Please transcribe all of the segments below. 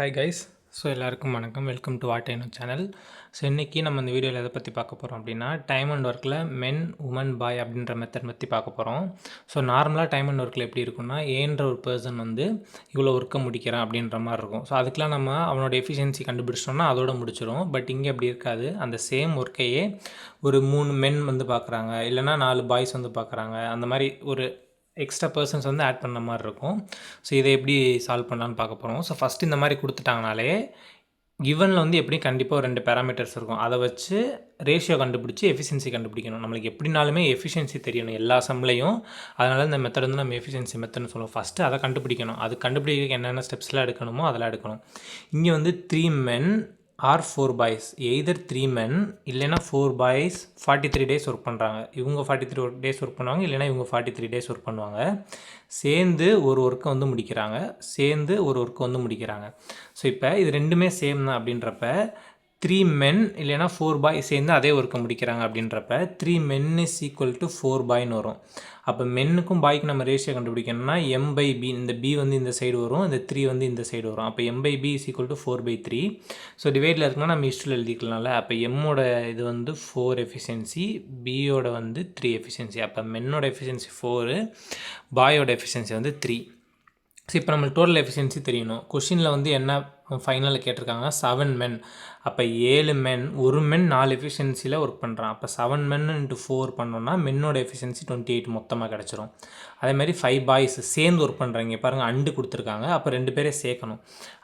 Hi guys. So எல்லாருக்கும் வணக்கம். Welcome to what I know channel. So இன்றைக்கி நம்ம இந்த வீடியோவில் எதை பற்றி பார்க்க போகிறோம் அப்படின்னா, டைம் அண்ட் ஒர்க்கில் மென் உமன் பாய் அப்படின்ற மெத்தட் பற்றி பார்க்க போகிறோம். ஸோ நார்மலாக டைம் அண்ட் ஒர்க்கில் எப்படி இருக்குன்னா, ஏன்ற ஒரு பர்சன் வந்து இவ்வளோ ஒர்க்கை முடிக்கிறான் அப்படின்ற மாதிரி இருக்கும். ஸோ அதுக்கெலாம் நம்ம அவனோட எஃபிஷியன்சி கண்டுபிடிச்சிட்டோம்னா அதோட முடிச்சிடும். பட் இங்கே அப்படி இருக்காது. அந்த சேம் ஒர்க்கையே ஒரு 3 மென் வந்து பார்க்குறாங்க, இல்லைனா 4 பாய்ஸ் வந்து பார்க்குறாங்க. அந்த மாதிரி ஒரு எக்ஸ்ட்ரா பர்சன்ஸ் வந்து ஆட் பண்ண மாதிரி இருக்கும். ஸோ இதை எப்படி சால்வ் பண்ணலான்னு பார்க்க போகிறோம். ஸோ ஃபஸ்ட்டு இந்த மாதிரி கொடுத்துட்டாங்கனாலே கிவனில் வந்து எப்படியும் கண்டிப்பாக ஒரு 2 பேராமீட்டர்ஸ் இருக்கும். அதை வச்சு ரேஷியோ கண்டுபிடிச்சி எஃபிஷியன்சி கண்டுபிடிக்கணும். நம்மளுக்கு எப்படினாலுமே எஃபிஷியன்சி தெரியணும் எல்லா சம்லையும். அதனால் இந்த மெத்தட் வந்து நம்ம எஃபிஷியன்சி மெத்தட்னு சொல்லுவோம். ஃபஸ்ட்டு அதை கண்டுபிடிக்கணும். அது கண்டுபிடிக்க என்னென்ன ஸ்டெப்ஸ்லாம் எடுக்கணுமோ அதெல்லாம் எடுக்கணும். இங்கே வந்து 3 மென் ஆர் 4 பாய்ஸ், எய்தர் 3 மென் இல்லைனா 4 பாய்ஸ் 43 டேஸ் ஒர்க் பண்ணுறாங்க. இவங்க 43 டேஸ் ஒர்க் பண்ணுவாங்க, இல்லைனா இவங்க 43 டேஸ் ஒர்க் பண்ணுவாங்க. சேர்ந்து ஒரு ஒர்க்கை வந்து முடிக்கிறாங்க, சேர்ந்து ஒரு ஒர்க்கை வந்து முடிக்கிறாங்க. ஸோ இப்போ இது ரெண்டுமே சேம் தான் அப்படின்றப்ப 3 மென் இல்லைனா 4 பாய் சேர்ந்து அதே ஒர்க்கை முடிக்கிறாங்க அப்படின்றப்ப 3 மென் இஸ் ஈக்குவல் டு 4 பாய்னு வரும். அப்போ மென்னுக்கும் பாய்க்கு நம்ம ரேஷியோ கண்டுபிடிக்கணும்னா m/b, இந்த b வந்து இந்த சைடு வரும், இந்த 3 வந்து இந்த சைடு வரும். அப்போ m/b is equal to 4/3. So டிவைடில் இருக்குன்னா நம்ம இஷ்டில் எழுதிக்கலாம்ல. அப்போ எம்மோட இது வந்து 4 எஃபிஷியன்சி, பியோட வந்து 3 எஃபிஷியன்சி. அப்போ மென்னோட எஃபிஷியன்சி 4, பாயோட எஃபிஷியன்சி வந்து 3. ஸோ இப்போ நம்மளுக்கு டோட்டல் எஃபிஷியன்சி தெரியணும். கொஷினில் வந்து என்ன ஃபைனலில் கேட்டிருக்காங்க, 7 மென். அப்போ 7 மென், ஒரு மென் 4 எஃபிஷியன்சியில் ஒர்க் பண்ணுறான். அப்போ 7 மென் இன்ட்டு 4 பண்ணோன்னா மென்னோட எஃபிஷியன்சி 28 மொத்தமாக கிடச்சிரும். அதேமாதிரி 5 பாய்ஸ் சேர்ந்து ஒர்க் பண்ணுறாங்க. பாருங்கள் அண்டு கொடுத்துருக்காங்க. அப்போ 2 பேரே சேர்க்கணும்.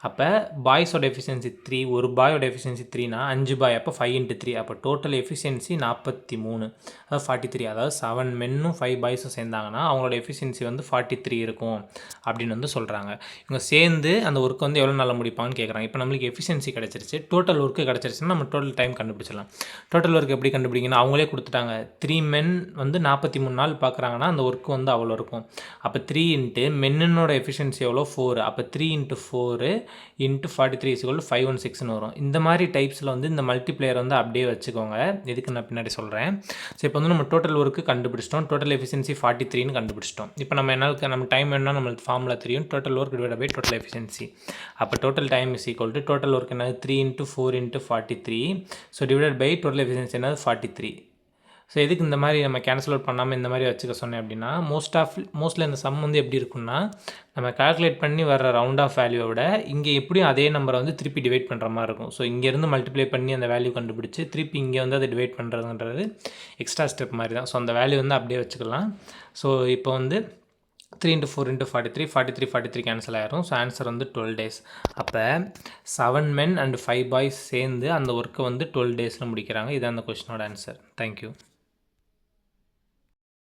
அப்போ பாய்ஸோட எஃபிஷியன்சி 3, ஒரு பாயோட எஃபிஷியன்சி 3னா 5 பாய், அப்போ 5 × 3, அப்போ டோட்டல் எஃபிஷியன்சி 43, அதாவது 43. அதாவது 7 மென்னும் 5 பாய்ஸும் சேர்ந்தாங்கன்னா அவங்களோட எஃபிஷியன்சி வந்து 43 இருக்கும் அப்படின்னு வந்து சொல்கிறாங்க. இவங்க சேர்ந்து அந்த ஒர்க்கை வந்து எவ்வளோ நாளில் முடிப்பாங்கன்னு கேட்குறாங்க. இப்போ நம்மளுக்கு எஃபிஷியன்சி கிடச்சிருச்சு, டோட்டல் ஒர்க்கு கிடச்சிருச்சுன்னா நம்ம டோட்டல் டைம் கண்டுபிடிச்சிடலாம். டோட்டல் ஒர்க் எப்படி கண்டுபிடிக்கணும், அவங்களே கொடுத்துட்டாங்க. 3 மென் வந்து 43 நாள் பார்க்குறாங்கன்னா அந்த ஒர்க்கு வந்து அவ்வளோ இருக்கும். அப்போ 3 இன்ட்டு மென்னோட எஃபிஷியன்சி எவ்வளோ 4, அப்போ 3 × 4 × 43 = 516ன்னு வரும். இந்த மாதிரி டைப்ஸில் வந்து இந்த மல்டிப்ளேயர் வந்து அப்படியே வச்சுக்கோங்க. எதுக்கு நான் பின்னாடி சொல்கிறேன். ஸோ இப்போ வந்து நம்ம டோட்டல் ஒர்க்கு கண்டுபிடிச்சிட்டோம், டோட்டல் எஃபிஷியன்சி 43ன்னு கண்டுபிடிச்சிட்டோம். இப்போ நம்ம என்ன, நம்ம டைம் வேணும்னா நம்மளுக்கு ஃபார்முலா தெரியும், total work divide by total efficiency. அப்போ total time is equal to total work என்னது 3 × 4 × 43. So divide by total efficiency என்னது 43. ஸோ எதுக்கு இந்த மாதிரி நம்ம கேன்சல் அவுட் பண்ணாமல் இந்த மாதிரி வச்சுக்க சொன்னேன் அப்படின்னா, மோஸ்ட்லி இந்த சம் வந்து எப்படி இருக்குன்னா, நம்ம கால்குலேட் பண்ணி வர ரவுண்ட் ஆஃப் வேல்யூவை விட இங்கே எப்படியும் அதே நம்பரை வந்து திருப்பி டிவைட் பண்ணுற மாதிரி இருக்கும். ஸோ இங்கேருந்து மல்டிப்ளை பண்ணி அந்த வேல்யூ கண்டுபிடிச்சி திருப்பி இங்கே வந்து அதை டிவைட் பண்ணுறதுன்றது எக்ஸ்ட்ரா ஸ்டெப் மாதிரி தான். ஸோ அந்த வேல்யூ வந்து அப்படியே வச்சுக்கலாம். ஸோ இப்போ வந்து 3 × 4 × 43 கேன்சல் ஆயிரும். ஸோ ஆன்சர் வந்து 12 டேஸ். அப்போ 7 மென் அண்ட் 5 பாய்ஸ் சேர்ந்து அந்த ஒர்க்கை வந்து 12 டேஸில் முடிக்கிறாங்க. இதான் அந்த கொஸ்டினோட ஆன்சர். தேங்க்யூ.